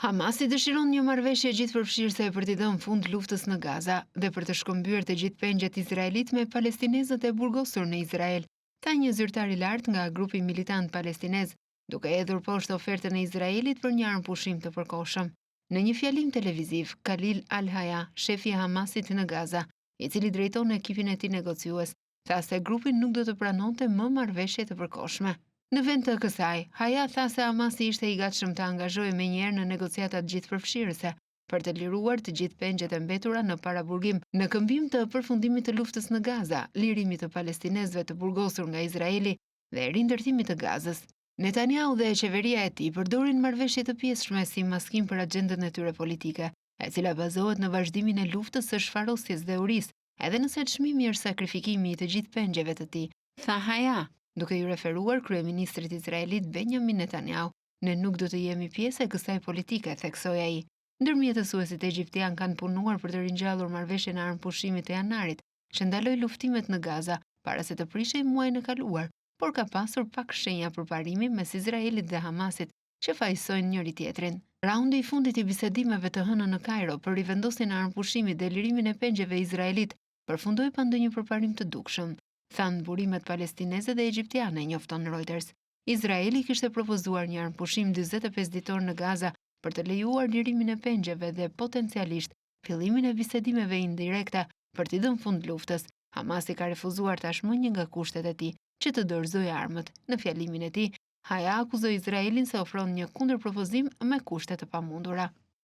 Hamasi dëshiron një marrëveshje gjithëpërfshirëse për t'i dhënë fund luftës në Gaza dhe për të shkëmbyer të gjithë pengjet izraelit me palestinezët e burgosur në Izrael, tha një zyrtar i lartë nga grupi militant palestinez, duke hedhur poshtë ofertën e Izraelit për një armpushim të përkohshëm. Në një fjalim televiziv, Khalil Al-Haya, shefi i Hamasit në Gaza, i cili drejton ekipin e tij negociues, tha se grupi nuk do të pranonte më marrëveshje të përkohshme. Në vend të kësaj, Haya tha se Hamasi ishte i gatshëm të angazhohej menjëherë në negociatat gjithëpërfshirëse për të liruar të gjithë pengjet e mbetura në paraburgim në këmbim të përfundimit të luftës në Gaza, lirimit të palestinezëve të burgosur nga Izraeli dhe rindërtimit të Gazës. Netanyahu dhe qeveria e tij përdorin marrëveshje të pjesshme si maskim për agjendën e tyre politike, e cila bazohet në vazhdimin e luftës së shfarosjes dhe urisë, edhe nëse çmimi është sakrifikimi i të gjithë pengjeve të tij, tha Haya, duke i referuar kryeministrit izraelit Benjamin Netanyahu. Ne nuk do të jemi pjesë e kësaj politike, theksoi ai. Ndërmjetësuesit egjiptian kanë punuar për të ringjallur marrëveshjen e armpushimit të janarit, që ndaloi luftimet në Gaza para se të prishej muajin e kaluar, por ka pasur pak shenja përparimi mes Izraelit dhe Hamasit, që fajsojnë njëri tjetrin. Raundi i fundit i bisedimeve të hënën në Kairo për rivendosjen e armpushimit dhe lirimin e pengjeve izraelit përfundoi pa ndonjë përparim të dukshëm, thanë burimet palestineze dhe egjiptiane, njofton Reuters. Izraeli kishte propozuar një armpushim 45 ditor në Gaza për të lejuar lirimin e pengjeve dhe potencialisht fillimin e bisedimeve indirekta për t'i dhënë fund luftës. Hamasi ka refuzuar tashmë një nga kushtet e tij, që të dorëzojë armët. Në fjalimin e tij, Haya akuzoi Izraelin se ofron një kundërpropozim me kushte të pamundura.